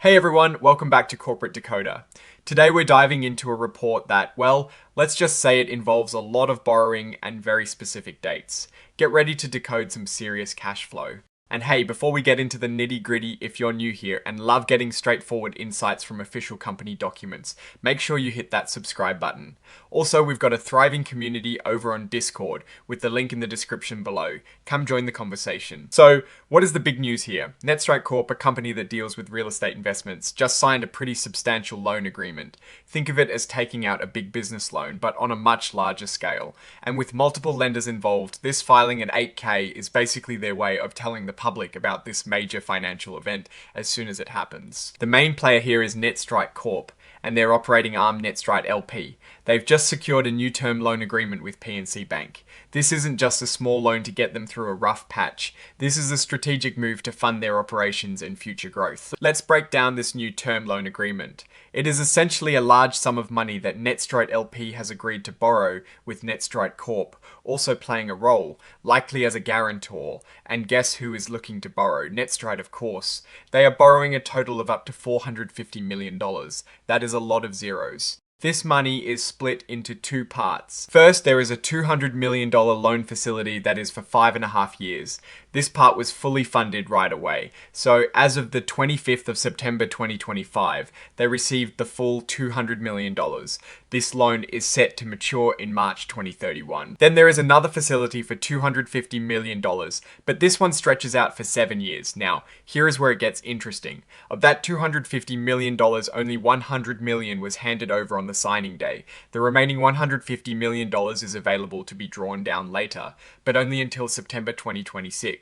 Hey everyone, welcome back to Corporate Decoder. Today we're diving into a report that, well, let's just say it involves a lot of borrowing and very specific dates. Get ready to decode some serious cash flow. And hey, before we get into the nitty-gritty, if you're new here and love getting straightforward insights from official company documents, make sure you hit that subscribe button. Also, we've got a thriving community over on Discord with the link in the description below. Come join the conversation. So, what is the big news here? NETSTREIT Corp, a company that deals with real estate investments, just signed a pretty substantial loan agreement. Think of it as taking out a big business loan, but on a much larger scale. And with multiple lenders involved, this filing at 8K is basically their way of telling the public about this major financial event as soon as it happens. The main player here is NETSTREIT Corp, and their operating arm NETSTREIT LP. They've just secured a new term loan agreement with PNC Bank. This isn't just a small loan to get them through a rough patch. This is a strategic move to fund their operations and future growth. Let's break down this new term loan agreement. It is essentially a large sum of money that NETSTREIT LP has agreed to borrow, with NETSTREIT Corp also playing a role, likely as a guarantor. And guess who is looking to borrow? NETSTREIT, of course. They are borrowing a total of up to $450 million. That is a lot of zeros. This money is split into two parts. First, there is a $200 million loan facility that is for 5.5 years. This part was fully funded right away. So as of the 25th of September 2025, they received the full $200 million. This loan is set to mature in March 2031. Then there is another facility for $250 million, but this one stretches out for 7 years. Now, here is where it gets interesting. Of that $250 million, only $100 million was handed over on the signing day. The remaining $150 million is available to be drawn down later, but only until September 2026.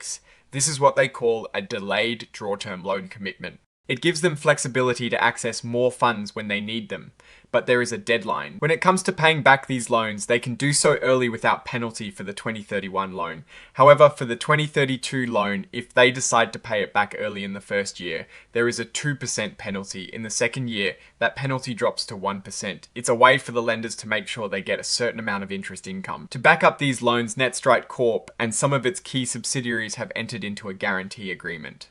This is what they call a delayed draw term loan commitment. It gives them flexibility to access more funds when they need them, but there is a deadline. When it comes to paying back these loans, they can do so early without penalty for the 2031 loan. However, for the 2032 loan, if they decide to pay it back early in the first year, there is a 2% penalty. In the second year, that penalty drops to 1%. It's a way for the lenders to make sure they get a certain amount of interest income. To back up these loans, NETSTREIT Corp and some of its key subsidiaries have entered into a guarantee agreement.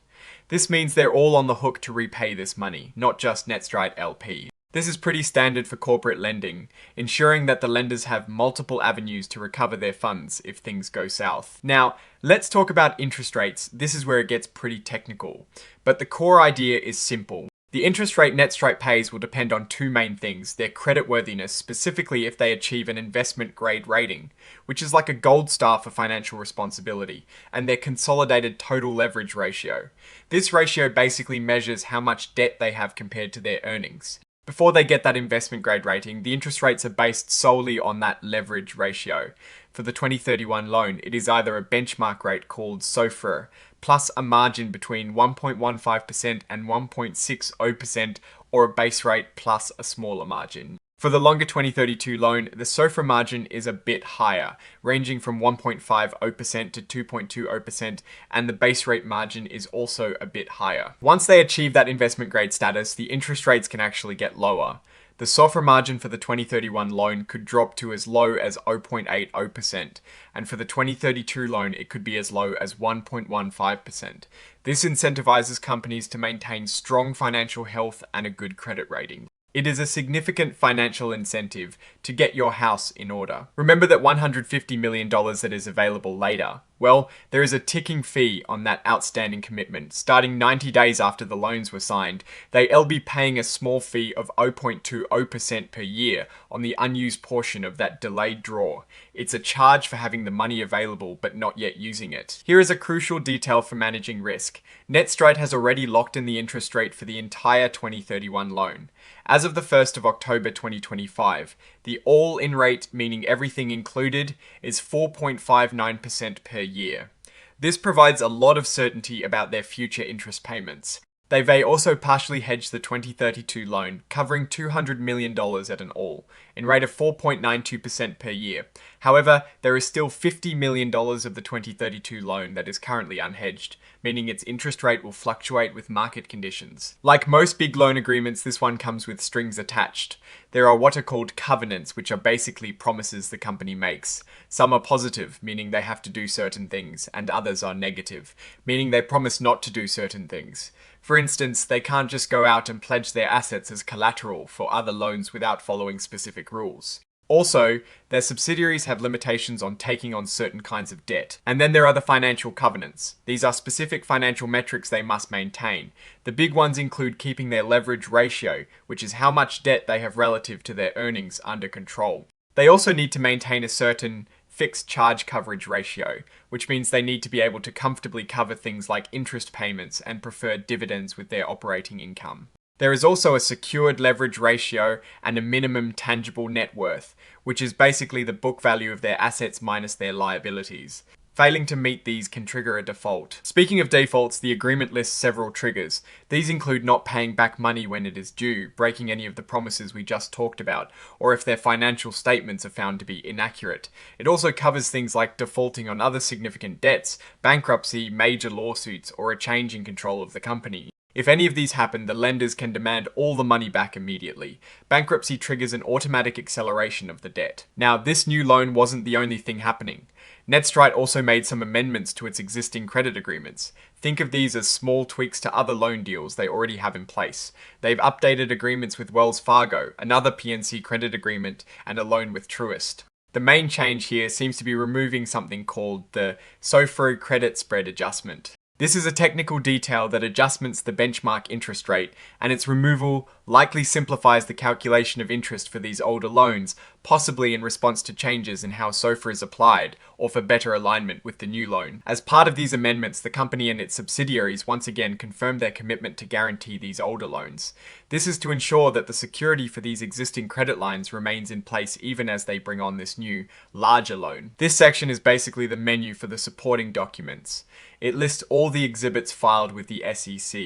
This means they're all on the hook to repay this money, not just NETSTREIT LP. This is pretty standard for corporate lending, ensuring that the lenders have multiple avenues to recover their funds if things go south. Now, let's talk about interest rates. This is where it gets pretty technical, but the core idea is simple. The interest rate NETSTREIT pays will depend on two main things: their creditworthiness, specifically if they achieve an investment grade rating, which is like a gold star for financial responsibility, and their consolidated total leverage ratio. This ratio basically measures how much debt they have compared to their earnings. Before they get that investment grade rating, the interest rates are based solely on that leverage ratio. For the 2031 loan, it is either a benchmark rate called SOFR, plus a margin between 1.15% and 1.60%, or a base rate plus a smaller margin. For the longer 2032 loan, the SOFR margin is a bit higher, ranging from 1.50% to 2.20%, and the base rate margin is also a bit higher. Once they achieve that investment grade status, the interest rates can actually get lower. The SOFR margin for the 2031 loan could drop to as low as 0.80%, and for the 2032 loan, it could be as low as 1.15%. This incentivizes companies to maintain strong financial health and a good credit rating. It is a significant financial incentive to get your house in order. Remember that $150 million that is available later? Well, there is a ticking fee on that outstanding commitment. Starting 90 days after the loans were signed, they'll be paying a small fee of 0.20% per year on the unused portion of that delayed draw. It's a charge for having the money available but not yet using it. Here is a crucial detail for managing risk. NETSTREIT has already locked in the interest rate for the entire 2031 loan. As of the 1st of October 2025, the all-in rate, meaning everything included, is 4.59% per year. This provides a lot of certainty about their future interest payments. They may also partially hedge the 2032 loan, covering $200 million at an all, in rate of 4.92% per year. However, there is still $50 million of the 2032 loan that is currently unhedged, meaning its interest rate will fluctuate with market conditions. Like most big loan agreements, this one comes with strings attached. There are what are called covenants, which are basically promises the company makes. Some are positive, meaning they have to do certain things, and others are negative, meaning they promise not to do certain things. For instance, they can't just go out and pledge their assets as collateral for other loans without following specific rules. Also, their subsidiaries have limitations on taking on certain kinds of debt. And then there are the financial covenants. These are specific financial metrics they must maintain. The big ones include keeping their leverage ratio, which is how much debt they have relative to their earnings, under control. They also need to maintain a certain fixed charge coverage ratio, which means they need to be able to comfortably cover things like interest payments and preferred dividends with their operating income. There is also a secured leverage ratio and a minimum tangible net worth, which is basically the book value of their assets minus their liabilities. Failing to meet these can trigger a default. Speaking of defaults, the agreement lists several triggers. These include not paying back money when it is due, breaking any of the promises we just talked about, or if their financial statements are found to be inaccurate. It also covers things like defaulting on other significant debts, bankruptcy, major lawsuits, or a change in control of the company. If any of these happen, the lenders can demand all the money back immediately. Bankruptcy triggers an automatic acceleration of the debt. Now, this new loan wasn't the only thing happening. NETSTREIT also made some amendments to its existing credit agreements. Think of these as small tweaks to other loan deals they already have in place. They've updated agreements with Wells Fargo, another PNC credit agreement, and a loan with Truist. The main change here seems to be removing something called the SOFR credit spread adjustment. This is a technical detail that adjustments the benchmark interest rate, and its removal likely simplifies the calculation of interest for these older loans, possibly in response to changes in how SOFR is applied, or for better alignment with the new loan. As part of these amendments, the company and its subsidiaries once again confirmed their commitment to guarantee these older loans. This is to ensure that the security for these existing credit lines remains in place even as they bring on this new, larger loan. This section is basically the menu for the supporting documents. It lists all the exhibits filed with the SEC.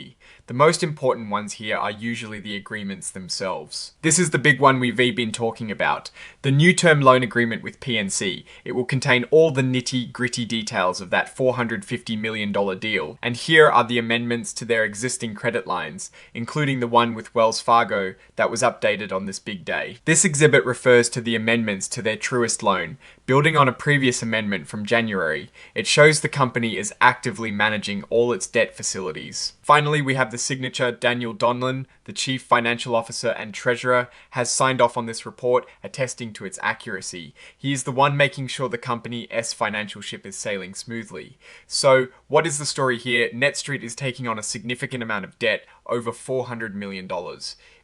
The most important ones here are usually the agreements themselves. This is the big one we've been talking about, the new term loan agreement with PNC. It will contain all the nitty-gritty details of that $450 million deal, and here are the amendments to their existing credit lines, including the one with Wells Fargo that was updated on this big day. This exhibit refers to the amendments to their Truist loan, building on a previous amendment from January. It shows the company is actively managing all its debt facilities. Finally, we have the signature. Daniel Donlan, the Chief Financial Officer and Treasurer, has signed off on this report, attesting to its accuracy. He is the one making sure the company's financial ship is sailing smoothly. So, what is the story here? NETSTREIT is taking on a significant amount of debt, over $400 million.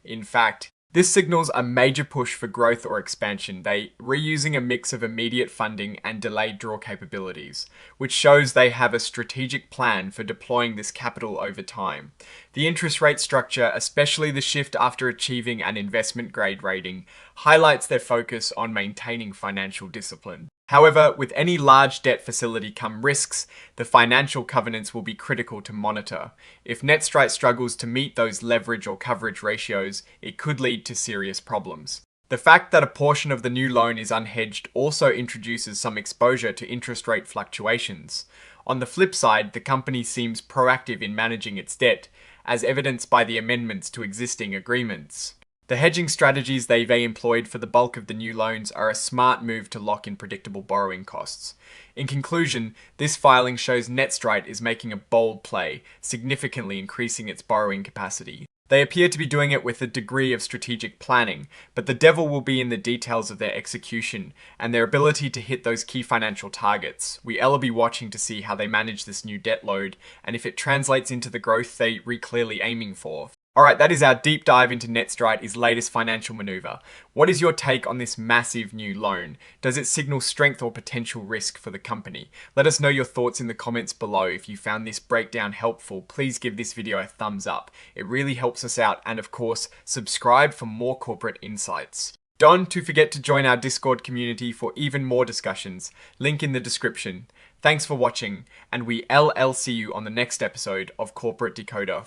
In fact, this signals a major push for growth or expansion. They reusing a mix of immediate funding and delayed draw capabilities, which shows they have a strategic plan for deploying this capital over time. The interest rate structure, especially the shift after achieving an investment grade rating, highlights their focus on maintaining financial discipline. However, with any large debt facility come risks. The financial covenants will be critical to monitor. If NETSTREIT struggles to meet those leverage or coverage ratios, it could lead to serious problems. The fact that a portion of the new loan is unhedged also introduces some exposure to interest rate fluctuations. On the flip side, the company seems proactive in managing its debt, as evidenced by the amendments to existing agreements. The hedging strategies they've employed for the bulk of the new loans are a smart move to lock in predictable borrowing costs. In conclusion, this filing shows NETSTREIT is making a bold play, significantly increasing its borrowing capacity. They appear to be doing it with a degree of strategic planning, but the devil will be in the details of their execution and their ability to hit those key financial targets. We'll be watching to see how they manage this new debt load and if it translates into the growth they are clearly aiming for. Alright, that is our deep dive into NETSTREIT's latest financial maneuver. What is your take on this massive new loan? Does it signal strength or potential risk for the company? Let us know your thoughts in the comments below. If you found this breakdown helpful, please give this video a thumbs up. It really helps us out, and of course, subscribe for more corporate insights. Don't forget to join our Discord community for even more discussions. Link in the description. Thanks for watching, and we'll see you on the next episode of Corporate Decoder.